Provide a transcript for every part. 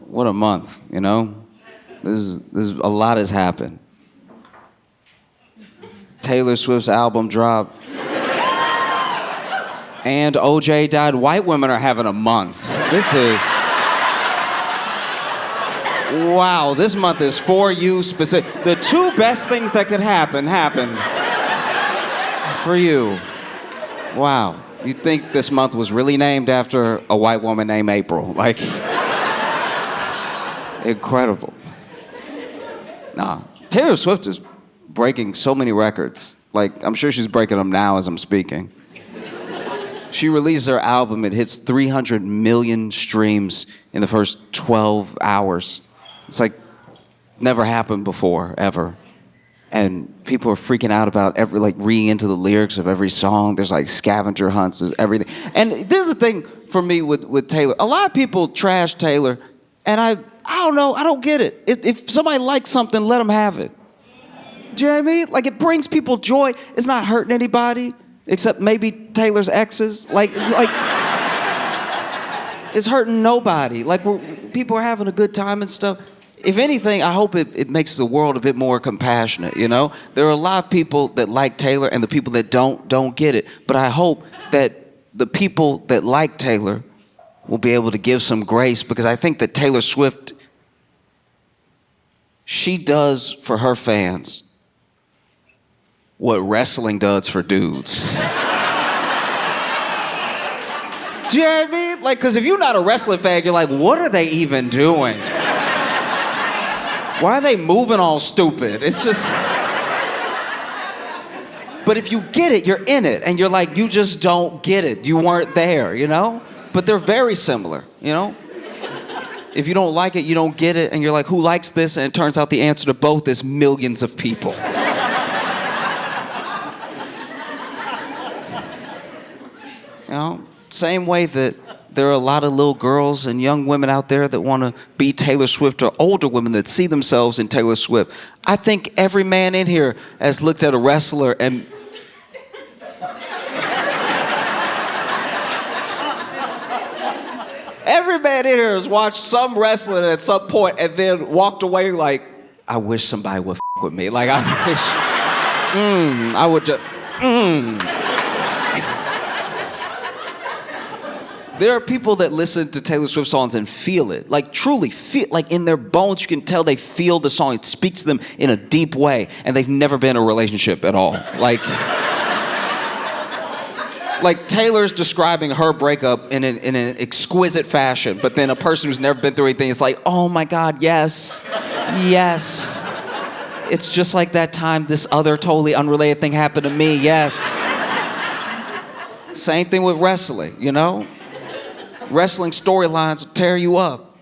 What a month, you know? This is a lot has happened. Taylor Swift's album dropped. And OJ died. White women are having a month. This is... Wow, this month is for you specific. The two best things that could happen happened for you. Wow. You'd think this month was really named after a white woman named April. Like, incredible. Nah, Taylor Swift is breaking so many records. Like, I'm sure she's breaking them now as I'm speaking. She released her album, it hits 300 million streams in the first 12 hours. It's like, never happened before, ever. And people are freaking out about reading into the lyrics of every song. There's like scavenger hunts, there's everything. And this is the thing for me with Taylor. A lot of people trash Taylor, and I don't know, I don't get it. If somebody likes something, let them have it. Do you know what I mean? Like, it brings people joy. It's not hurting anybody, except maybe Taylor's exes. Like, it's hurting nobody. Like, people are having a good time and stuff. If anything, I hope it makes the world a bit more compassionate, you know? There are a lot of people that like Taylor, and the people that don't get it. But I hope that the people that like Taylor will be able to give some grace, because I think that Taylor Swift, she does for her fans what wrestling does for dudes. Do you know what I mean? Like, because if you're not a wrestling fan, you're like, what are they even doing? Why are they moving all stupid? It's just... But if you get it, you're in it. And you're like, you just don't get it. You weren't there, you know? But they're very similar, you know? If you don't like it, you don't get it. And you're like, who likes this? And it turns out the answer to both is millions of people. You know? Same way that there are a lot of little girls and young women out there that want to be Taylor Swift, or older women that see themselves in Taylor Swift. I think every man in here has looked at a wrestler and... Every man in here has watched some wrestling at some point and then walked away like, I wish somebody would f*** with me. Like, I wish... I would just... There are people that listen to Taylor Swift songs and feel it, like truly feel, like in their bones, you can tell they feel the song. It speaks to them in a deep way, and they've never been in a relationship at all. Like Taylor's describing her breakup in an exquisite fashion, but then a person who's never been through anything is like, oh my God, yes, yes. It's just like that time this other totally unrelated thing happened to me, yes. Same thing with wrestling, you know? Wrestling storylines will tear you up.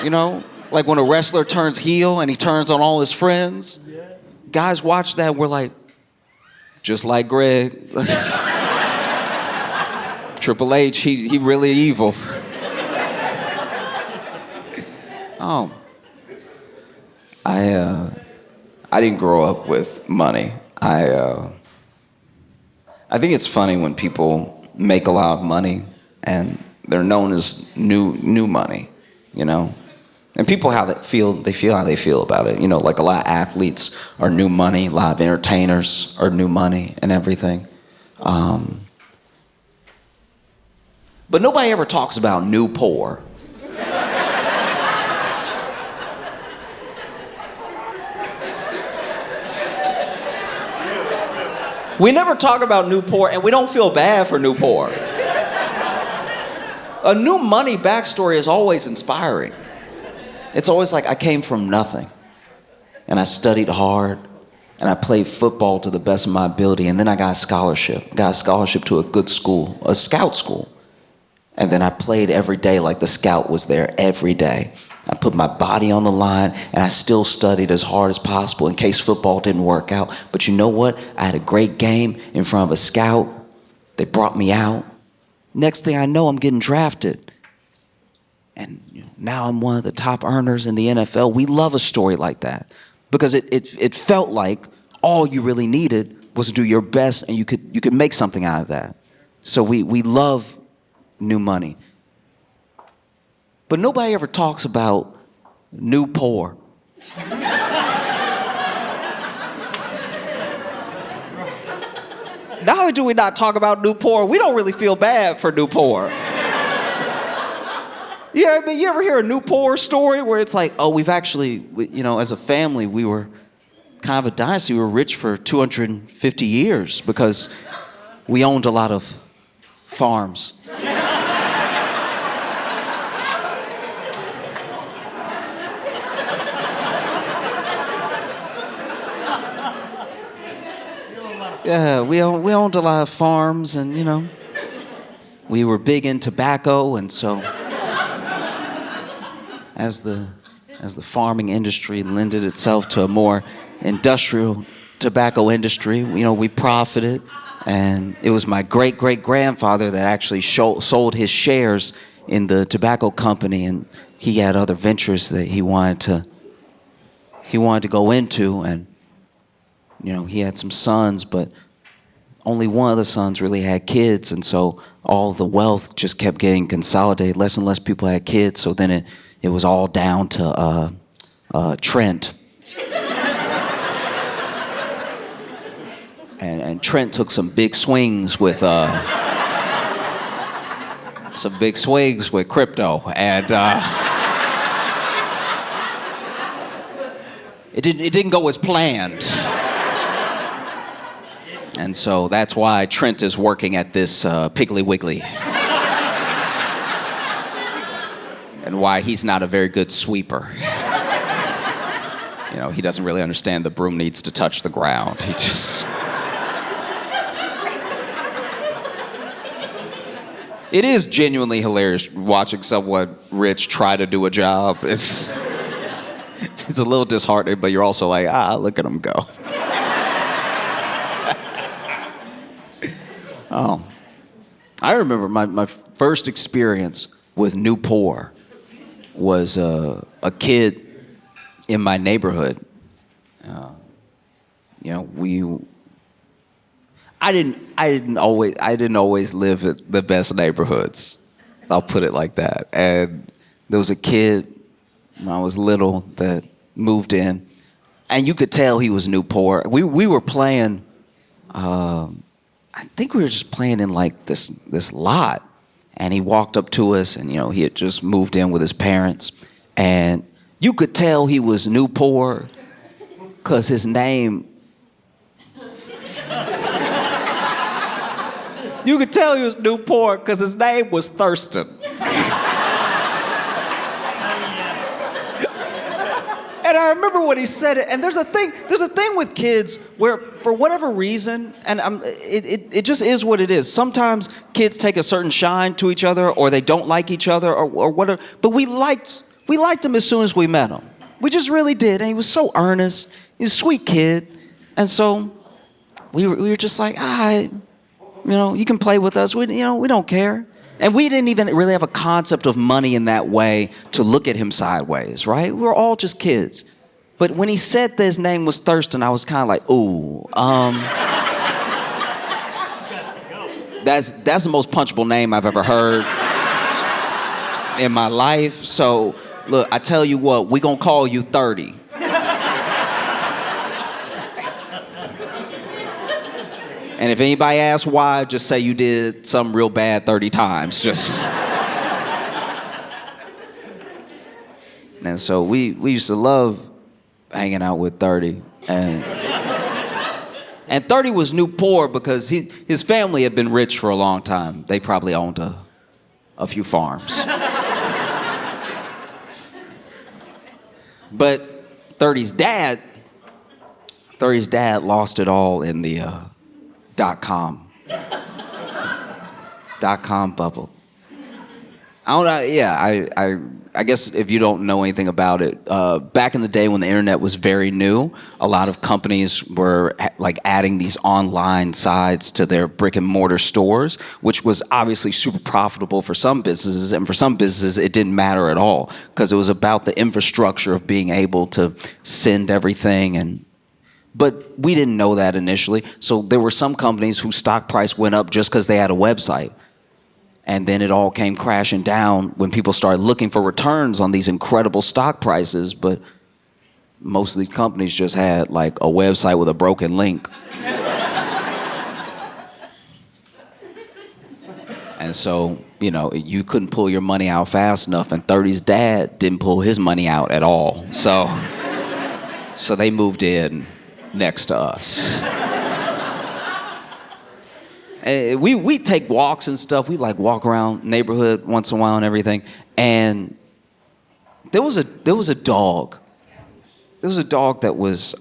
You know? Like when a wrestler turns heel and he turns on all his friends. Guys watch that, we're like, just like Greg. Triple H, he really evil. Oh. I didn't grow up with money. I think it's funny when people make a lot of money and they're known as new money, you know? And people how they feel how they feel about it. You know, like a lot of athletes are new money, a lot of entertainers are new money and everything. But nobody ever talks about new poor. We never talk about new poor, and we don't feel bad for new poor. A new money backstory is always inspiring. It's always like, I came from nothing, and I studied hard, and I played football to the best of my ability, and then I got a scholarship to a good school, a scout school. And then I played every day like the scout was there every day. I put my body on the line, and I still studied as hard as possible in case football didn't work out. But you know what? I had a great game in front of a scout. They brought me out. Next thing I know, I'm getting drafted. And now I'm one of the top earners in the NFL. We love a story like that because it felt like all you really needed was to do your best, and you could make something out of that. So we love new money. But nobody ever talks about new poor. Not only do we not talk about new poor, we don't really feel bad for new poor. Yeah, I mean, you ever hear a new poor story where it's like, oh, we've actually, as a family, we were kind of a dynasty. We were rich for 250 years because we owned a lot of farms. Yeah, we owned a lot of farms, and we were big in tobacco, and so as the farming industry lended itself to a more industrial tobacco industry, we profited, and it was my great-great-grandfather that actually sold his shares in the tobacco company, and he had other ventures that he wanted to go into, and he had some sons, but only one of the sons really had kids, and so all the wealth just kept getting consolidated. Less and less people had kids, so then it was all down to Trent. And Trent took some big swings with crypto, and it didn't go as planned. And so that's why Trent is working at this Piggly Wiggly. And why he's not a very good sweeper. He doesn't really understand the broom needs to touch the ground. He just... It is genuinely hilarious watching someone rich try to do a job. It's a little disheartening, but you're also like, look at him go. Oh, I remember my first experience with new poor was a kid in my neighborhood. I didn't always live at the best neighborhoods. I'll put it like that. And there was a kid when I was little that moved in, and you could tell he was new poor. We were playing. I think we were just playing in like this lot, and he walked up to us, and he had just moved in with his parents, and you could tell he was new poor because his name. You could tell he was new poor because his name was Thurston. And I remember when he said it, and there's a thing with kids where, for whatever reason, and it just is what it is. Sometimes kids take a certain shine to each other, or they don't like each other, or whatever. But we liked him as soon as we met him. We just really did, and he was so earnest. He's a sweet kid, and so we were just like, you can play with us. We don't care. And we didn't even really have a concept of money in that way to look at him sideways, right? We were all just kids. But when he said that his name was Thurston, I was kind of like, ooh. That's the most punchable name I've ever heard in my life. So, look, I tell you what, we gonna call you 30. And if anybody asks why, just say you did something real bad 30 times. And so we used to love hanging out with 30. And 30 was new poor because his family had been rich for a long time. They probably owned a few farms. But 30's dad lost it all in the .com bubble. I don't know. Yeah, I guess if you don't know anything about it, back in the day when the internet was very new, a lot of companies were like adding these online sides to their brick and mortar stores, which was obviously super profitable for some businesses, and for some businesses it didn't matter at all because it was about the infrastructure of being able to send everything. But we didn't know that initially, so there were some companies whose stock price went up just because they had a website. And then it all came crashing down when people started looking for returns on these incredible stock prices. But most of these companies just had like a website with a broken link. And so, you know, you couldn't pull your money out fast enough, and 30's dad didn't pull his money out at all. So they moved in next to us. And we take walks and stuff. We like walk around neighborhood once in a while and everything. And there was a dog. There was a dog that was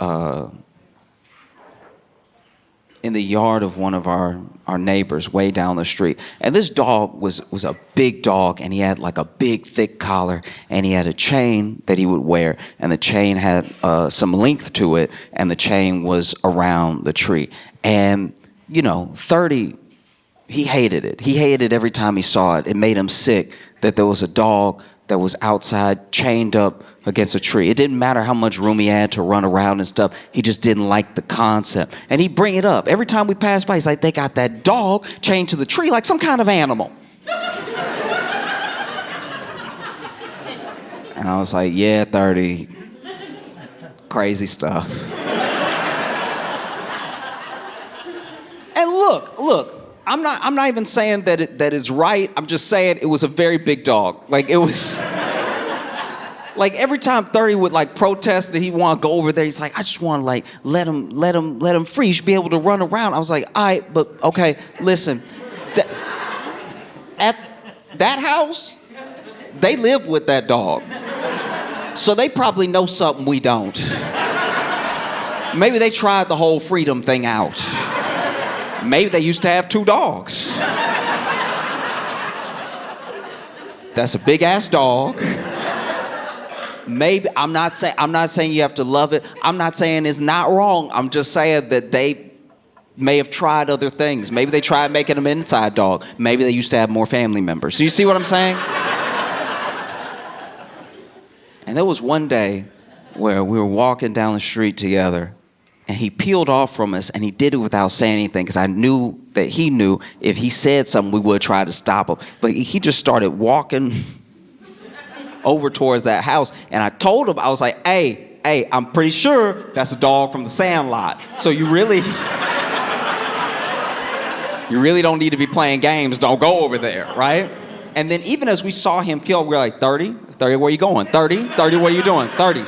in the yard of one of our neighbors way down the street. And this dog was a big dog, and he had like a big thick collar, and he had a chain that he would wear, and the chain had some length to it, and the chain was around the tree. And, you know, 30, he hated it. He hated every time he saw it. It made him sick that there was a dog that was outside chained up against a tree. It didn't matter how much room he had to run around and stuff. He just didn't like the concept. And he'd bring it up. Every time we passed by, he's like, they got that dog chained to the tree like some kind of animal. And I was like, yeah, 30. Crazy stuff. And look, I'm not even saying that is right. I'm just saying it was a very big dog. Like, it was... Like, every time 30 would like protest that he want to go over there, he's like, I just want to like let him free. You should be able to run around. I was like, all right, but okay, listen. At that house, they live with that dog. So they probably know something we don't. Maybe they tried the whole freedom thing out. Maybe they used to have 2 dogs. That's a big ass dog. Maybe I'm not saying you have to love it. I'm not saying it's not wrong. I'm just saying that they may have tried other things. Maybe they tried making him an inside dog. Maybe they used to have more family members. So you see what I'm saying? And there was one day where we were walking down the street together, and he peeled off from us, and he did it without saying anything, because I knew that he knew if he said something, we would try to stop him. But he just started walking over towards that house, and I told him, I was like, hey, I'm pretty sure that's a dog from the Sandlot. So you really don't need to be playing games. Don't go over there, right? And then even as we saw him kill, we were like, 30, where you going? 30, what are you doing? 30.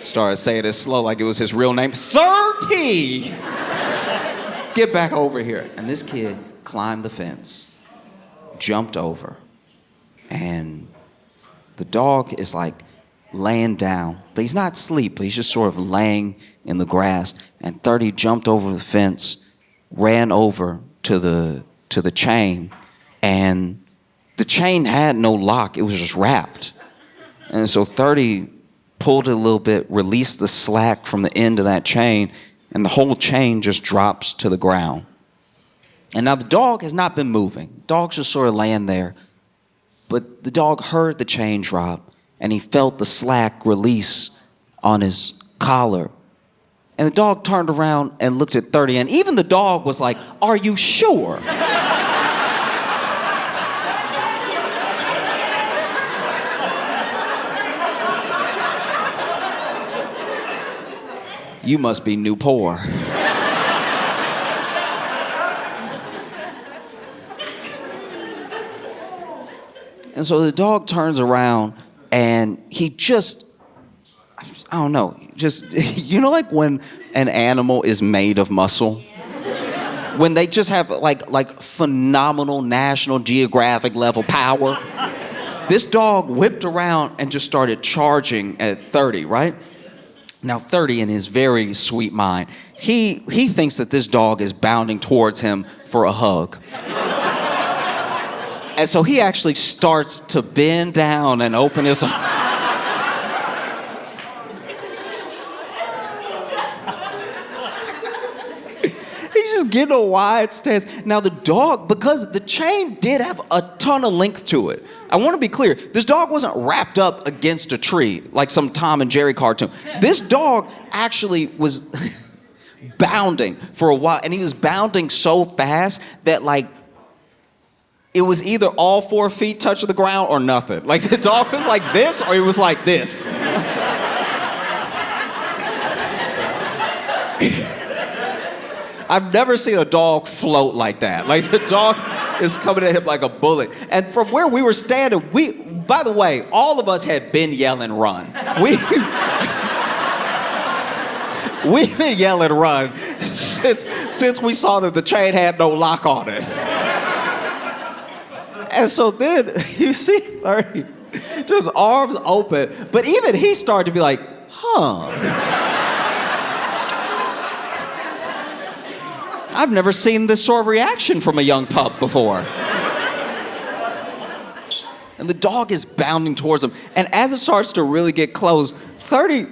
Started saying it slow like it was his real name. 30! Get back over here. And this kid climbed the fence, jumped over, and the dog is like laying down, but he's not asleep, but he's just sort of laying in the grass. And 30 jumped over the fence, ran over to the chain, and the chain had no lock. It was just wrapped. And so 30 pulled it a little bit, released the slack from the end of that chain, and the whole chain just drops to the ground. And now the dog has not been moving. Dog's just sort of laying there. But the dog heard the chain drop, and he felt the slack release on his collar. And the dog turned around and looked at 30, and even the dog was like, are you sure? You must be new poor. And so the dog turns around, and he just, I don't know, just, you know, like when an animal is made of muscle? When they just have like phenomenal National Geographic level power. This dog whipped around and just started charging at 30, right? Now 30, in his very sweet mind, he thinks that this dog is bounding towards him for a hug. And so he actually starts to bend down and open his arms. He's just getting a wide stance. Now the dog, because the chain did have a ton of length to it. I want to be clear. This dog wasn't wrapped up against a tree like some Tom and Jerry cartoon. This dog actually was bounding for a while. And he was bounding so fast that like, it was either all 4 feet touching the ground or nothing. Like the dog was like this or he was like this. I've never seen a dog float like that. Like the dog is coming at him like a bullet. And from where we were standing, by the way, all of us had been yelling run. We've been yelling run since we saw that the chain had no lock on it. And so then you see Larry, just arms open, but even he started to be like, I've never seen this sort of reaction from a young pup before. And the dog is bounding towards him. And as it starts to really get close, 30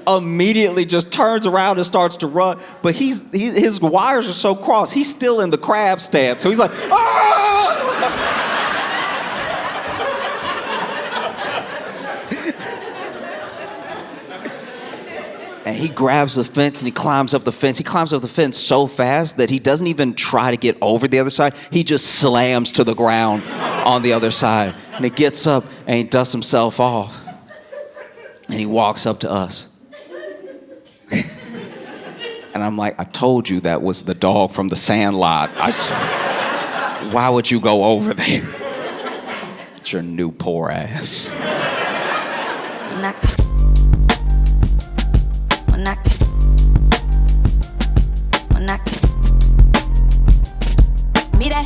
immediately just turns around and starts to run. But his wires are so crossed, he's still in the crab stance. So he's like, ah! And he grabs the fence and he climbs up the fence. He climbs up the fence so fast that he doesn't even try to get over the other side. He just slams to the ground on the other side. And he gets up and he dusts himself off. And he walks up to us. And I'm like, I told you that was the dog from the Sandlot. Why would you go over there? It's your new poor ass. Mira,